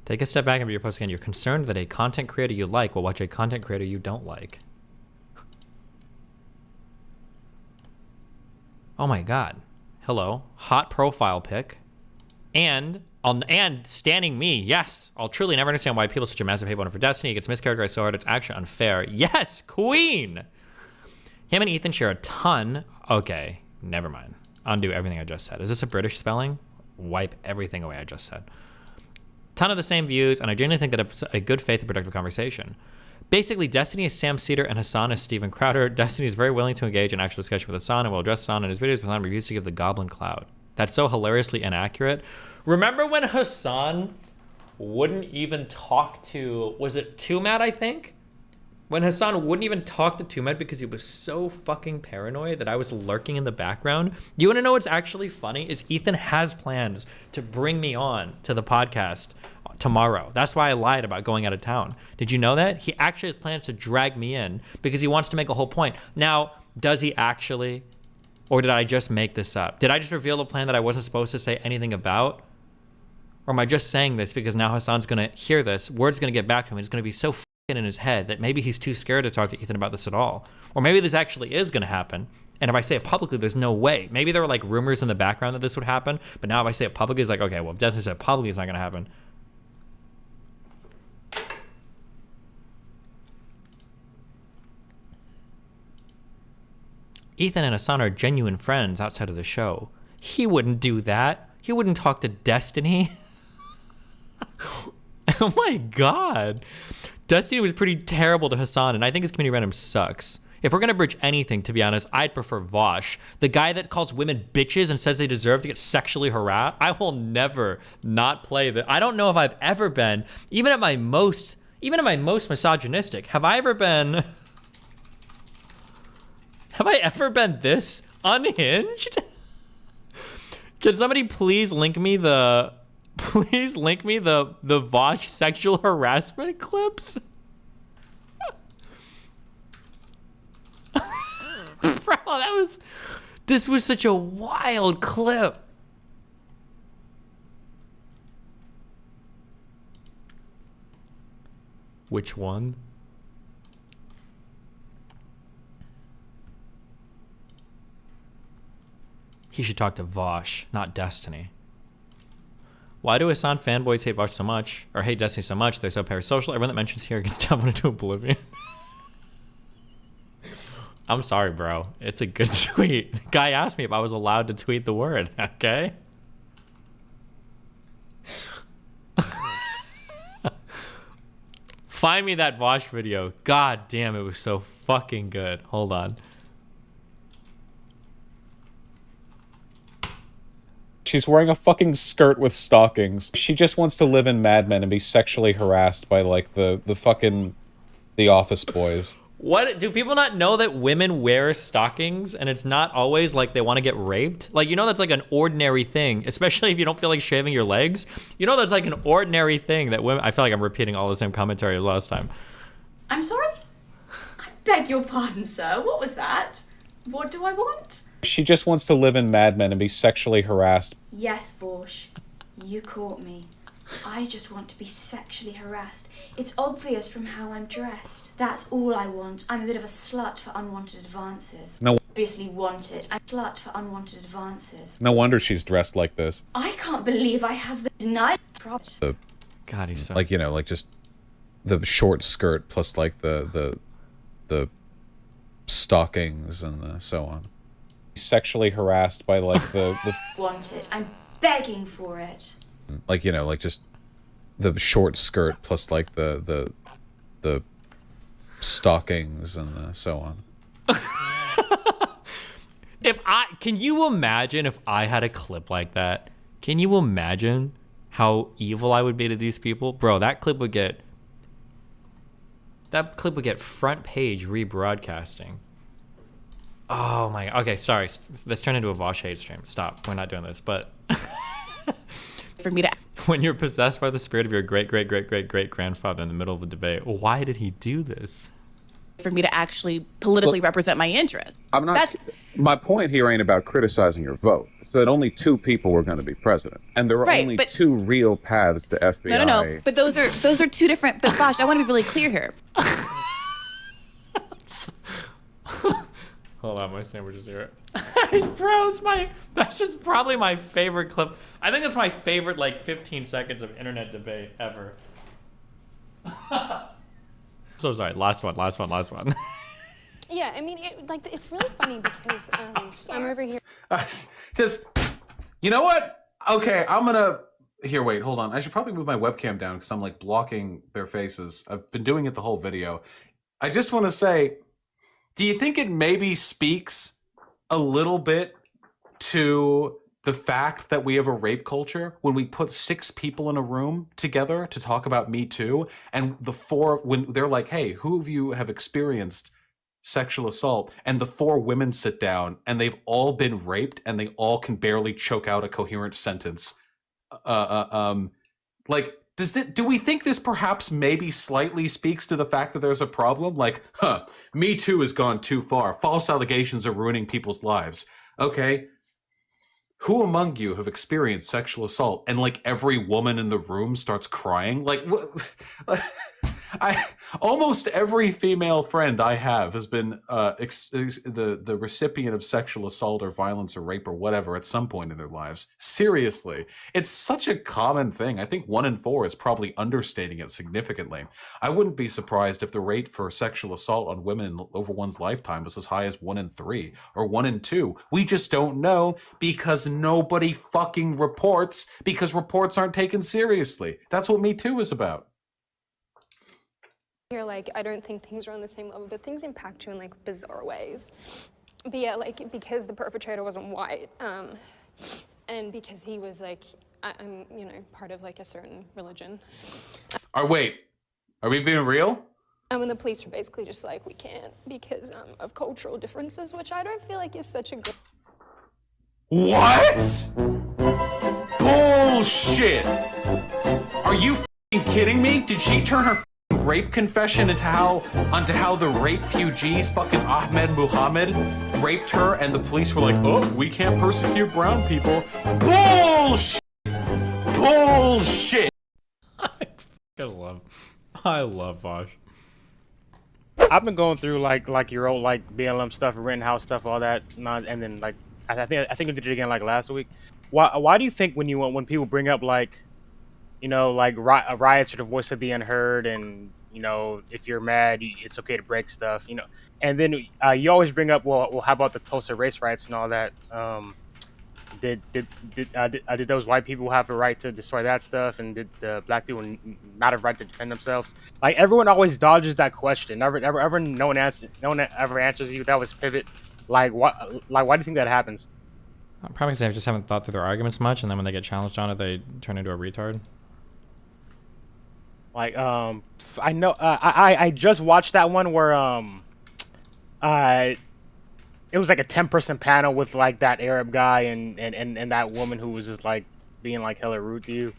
Take a step back and read your post again. You're concerned that a content creator you like will watch a content creator you don't like. Oh my God. Hello. Hot profile pic. And standing me. Yes. I'll truly never understand why people are such a massive hate for Destiny. It gets mischaracterized so hard it's actually unfair. Yes, Queen. Him and Ethan share a ton. Okay, never mind. Undo everything I just said. Is this a British spelling? Wipe everything away I just said. Ton of the same views, and I genuinely think that it's a good faith and productive conversation. Basically, Destiny is Sam Cedar and Hasan is Steven Crowder. Destiny is very willing to engage in actual discussion with Hasan and will address Hasan in his videos, but Hasan refused to give the Goblin Cloud. That's so hilariously inaccurate. Remember when Hasan wouldn't even talk to, was it Tumad, I think? When Hasan wouldn't even talk to Tumad because he was so fucking paranoid that I was lurking in the background. You want to know what's actually funny? Is Ethan has plans to bring me on to the podcast tomorrow. That's why I lied about going out of town. Did you know that? He actually has plans to drag me in because he wants to make a whole point. Now, does he actually? Or did I just make this up? Did I just reveal a plan that I wasn't supposed to say anything about? Or am I just saying this because now Hasan's going to hear this, word's going to get back to him, and it's going to be so f***ing in his head that maybe he's too scared to talk to Ethan about this at all. Or maybe this actually is going to happen, and if I say it publicly, there's no way. Maybe there were like rumors in the background that this would happen, but now if I say it publicly, it's like, okay, well, if Destiny said it publicly, it's not going to happen. Ethan and Hasan are genuine friends outside of the show. He wouldn't do that. He wouldn't talk to Destiny. Oh my god. Destiny was pretty terrible to Hasan, and I think his community around him sucks. If we're gonna bridge anything, to be honest, I'd prefer Vaush. The guy that calls women bitches and says they deserve to get sexually harassed. I will never not play that. I don't know if I've ever been, even at my most misogynistic, have I ever been this unhinged? Can somebody please link me the Vaush sexual harassment clips? Bro, this was such a wild clip. Which one? He should talk to Vaush, not Destiny. Why do Hasan fanboys hate Vaush so much, or hate Destiny so much? They're so parasocial. Everyone that mentions here gets dumped into oblivion. I'm sorry, bro. It's a good tweet. Guy asked me if I was allowed to tweet the word, okay? Find me that Vaush video. God damn, it was so fucking good. Hold on. She's wearing a fucking skirt with stockings. She just wants to live in Mad Men and be sexually harassed by, like, the office boys. What? Do people not know that women wear stockings and it's not always like they want to get raped? Like, you know, that's like an ordinary thing, especially if you don't feel like shaving your legs. You know, that's like an ordinary thing that women... I feel like I'm repeating all the same commentary as last time. I'm sorry? I beg your pardon, sir. What was that? What do I want? She just wants to live in Mad Men and be sexually harassed. Yes, Vaush. You caught me. I just want to be sexually harassed. It's obvious from how I'm dressed. That's all I want. I'm a bit of a slut for unwanted advances. No. Obviously want it. I'm a slut for unwanted advances. No wonder she's dressed like this. I can't believe I have the denied problem. God, he's so... Like, you know, like just the short skirt plus like the stockings and the so on. Sexually harassed by like the Want it. I'm begging for it. Like, you know, like just the short skirt plus like the stockings and the so on. Can you imagine if I had a clip like that? Can you imagine how evil I would be to these people? Bro, that clip would get front page rebroadcasting. Oh my god. Okay, sorry. Let's turn into a Vaush hate stream. Stop. We're not doing this, but for me to... When you're possessed by the spirit of your great-great-great-great-great-grandfather in the middle of a debate, why did he do this? For me to actually politically represent my interests. I'm not... My point here ain't about criticizing your vote. It's that only 2 people were going to be president. And there are only 2 real paths to FBI. No. But those are 2 different... But Vaush, I want to be really clear here. Hold on, my sandwich is here. Bro, that's just probably my favorite clip. I think that's my favorite, like, 15 seconds of internet debate ever. So sorry, last one. Yeah, I mean, it's really funny because I'm over here. Just, you know what? Okay, I'm gonna... Here, wait, hold on. I should probably move my webcam down because I'm, like, blocking their faces. I've been doing it the whole video. I just want to say... Do you think it maybe speaks a little bit to the fact that we have a rape culture when we put 6 people in a room together to talk about Me Too, and the 4, when they're like, hey, who of you have experienced sexual assault? And the 4 women sit down and they've all been raped and they all can barely choke out a coherent sentence. Like, do we think this perhaps maybe slightly speaks to the fact that there's a problem? Like, Me Too has gone too far. False allegations are ruining people's lives. Okay, who among you have experienced sexual assault and like every woman in the room starts crying? Like, almost every female friend I have has been the recipient of sexual assault or violence or rape or whatever at some point in their lives. Seriously, it's such a common thing. I think 1 in 4 is probably understating it significantly. I wouldn't be surprised if the rate for sexual assault on women over one's lifetime was as high as 1 in 3 or 1 in 2. We just don't know because nobody fucking reports, because reports aren't taken seriously. That's what Me Too is about. Here, like, I don't think things are on the same level, but things impact you in like bizarre ways. But yeah, like, because the perpetrator wasn't white, and because he was like, you know, part of like a certain religion. Wait, are we being real? And the police were basically just like, we can't because of cultural differences, which I don't feel like is such a good. What? Bullshit! Are you f***ing kidding me? Did she turn her rape confession onto how the rape refugees fucking Ahmed Muhammad raped her and the police were like, oh, we can't persecute brown people? Bullshit! Bullshit! I love Vaush. I've been going through like your old like BLM stuff, Rittenhouse stuff, all that, and then like I think we did it again like last week. Why do you think when people bring up like, you know, like riots are the voice of the unheard, and you know, if you're mad, it's okay to break stuff, you know, and then you always bring up, well, how about the Tulsa race riots and all that? Did those white people have a right to destroy that stuff, and did the black people not have a right to defend themselves? Like, everyone always dodges that question. No one ever answers you. That was pivot. Like, why do you think that happens? Probably because they just haven't thought through their arguments much, and then when they get challenged on it, they turn into a retard. Like, I know, I just watched that one where, it was like a 10-person panel with like that Arab guy and that woman who was just like being like hella rude to you.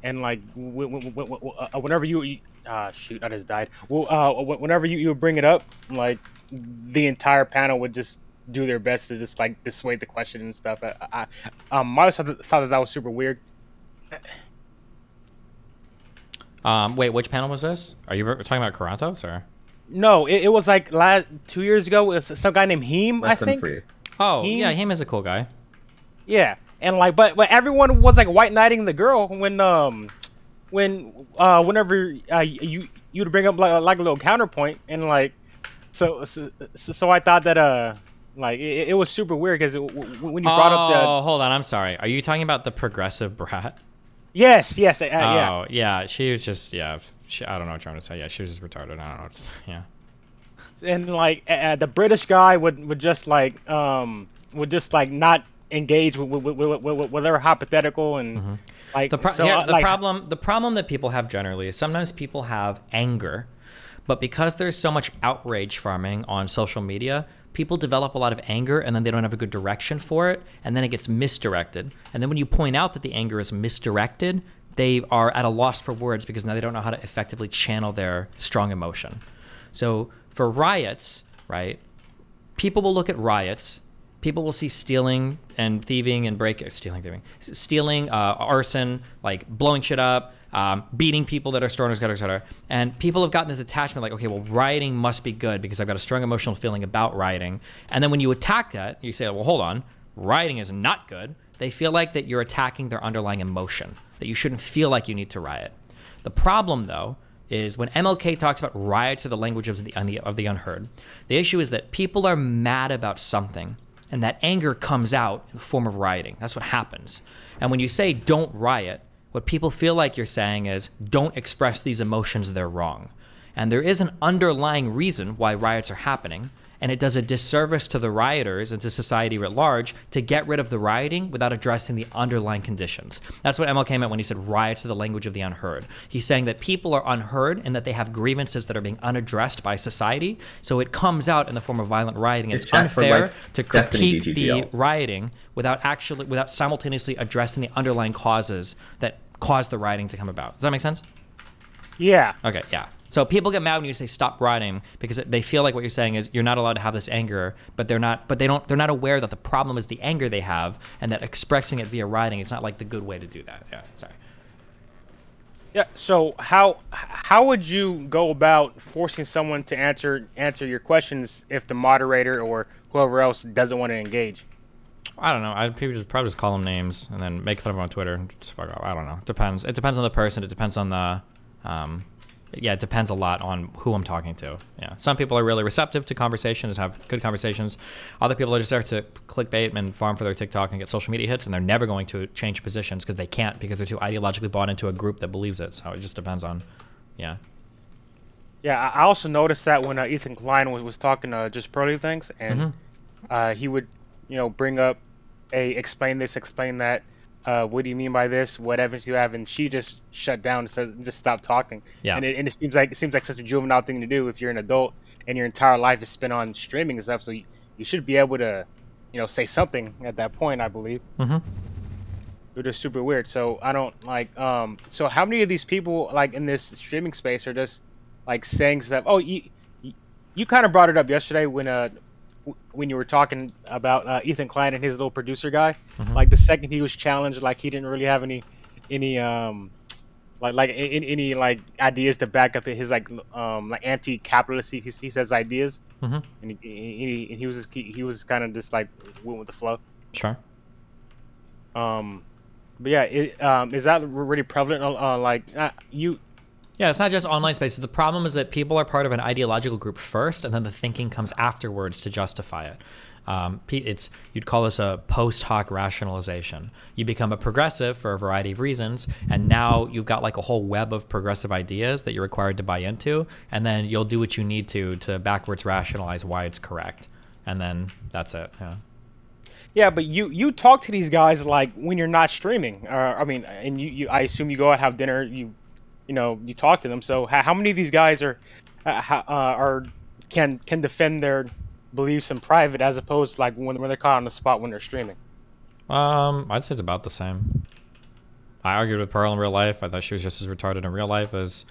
And like whenever you shoot, I just died. Well, whenever you bring it up, like the entire panel would just do their best to just like dissuade the question and stuff. I always thought that was super weird. Wait, which panel was this? Are you talking about Karatos or? No, it was like 2 years ago. It's some guy named Hakim, I think. Oh, yeah, Hakim is a cool guy. Yeah, and like, but everyone was like white knighting the girl whenever you'd bring up like a little counterpoint, and like, so I thought that like it was super weird because when you brought up the. Oh, hold on, I'm sorry. Are you talking about the progressive brat? Yes, yeah. Oh, yeah, she was just I don't know what you're trying to say. Yeah, she was just retarded. I don't know. Yeah. And like the British guy would just like not engage with their hypothetical and like the problem that people have generally is sometimes people have anger, but because there's so much outrage farming on social media, people develop a lot of anger and then they don't have a good direction for it, and then it gets misdirected. And then when you point out that the anger is misdirected, they are at a loss for words because now they don't know how to effectively channel their strong emotion. So for riots, right, people will look at riots, people will see stealing and thieving and stealing, arson, like blowing shit up, beating people that are store owners, et cetera. And people have gotten this attachment like, okay, well, rioting must be good because I've got a strong emotional feeling about rioting. And then when you attack that, you say, well, hold on, rioting is not good. They feel like that you're attacking their underlying emotion, that you shouldn't feel like you need to riot. The problem, though, is when MLK talks about riots are the language of the unheard, the issue is that people are mad about something, and that anger comes out in the form of rioting. That's what happens. And when you say don't riot, what people feel like you're saying is don't express these emotions, they're wrong. And there is an underlying reason why riots are happening, and it does a disservice to the rioters and to society writ large to get rid of the rioting without addressing the underlying conditions. That's what MLK meant when he said riots are the language of the unheard. He's saying that people are unheard and that they have grievances that are being unaddressed by society, so it comes out in the form of violent rioting. It's unfair to critique the rioting without simultaneously addressing the underlying causes that caused the rioting to come about. Does that make sense? Yeah. Okay, yeah. So people get mad when you say stop rioting because they feel like what you're saying is you're not allowed to have this anger, but they're not aware that the problem is the anger they have, and that expressing it via rioting is not like the good way to do that. Yeah, sorry. Yeah. So how would you go about forcing someone to answer your questions if the moderator or whoever else doesn't want to engage? I don't know. People probably just call them names and then make fun of them on Twitter and just fuck off. I don't know. It depends on the person. It depends on the it depends a lot on who I'm talking to. Yeah. Some people are really receptive to conversations, have good conversations. Other people are just there to clickbait and farm for their TikTok and get social media hits, and they're never going to change positions because they can't, because they're too ideologically bought into a group that believes it. So it just depends on, yeah. Yeah, I also noticed that when Ethan Klein was talking just Pearly things, and he would, bring up explain this, explain that. What do you mean by this? What evidence do you have? And she just shut down and says, just stop talking. Yeah. And it seems like such a juvenile thing to do if you're an adult and your entire life is spent on streaming and stuff. So you should be able to, say something at that point, I believe. It is super weird. So I don't like. So how many of these people like in this streaming space are just like saying stuff? Oh, you kind of brought it up yesterday when you were talking about Ethan Klein and his little producer guy. Like the second he was challenged, like he didn't really have any ideas to back up his like anti-capitalist he says ideas. And he was kind of just like went with the flow. Sure. But yeah, is that really prevalent? Yeah, it's not just online spaces. The problem is that people are part of an ideological group first, and then the thinking comes afterwards to justify it. You'd call this a post hoc rationalization. You become a progressive for a variety of reasons, and now you've got like a whole web of progressive ideas that you're required to buy into, and then you'll do what you need to backwards rationalize why it's correct, and then that's it. Yeah. Yeah, but you talk to these guys like when you're not streaming. And I assume you go out, have dinner, you talk to them. So how many of these guys can defend their beliefs in private as opposed to like when they're caught on the spot when they're streaming? I'd say it's about the same. I argued with Pearl in real life. I thought she was just as retarded in real life as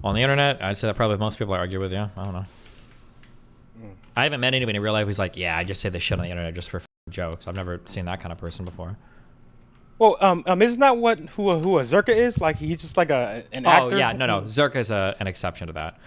on the internet. I'd say that probably most people I argue with. Yeah, I don't know. I haven't met anybody in real life who's like, yeah, I just say this shit on the internet just for jokes. I've never seen that kind of person before. Well, isn't that who a Zerka is? Like he's just like an actor? Oh yeah, no, Zerka is an exception to that.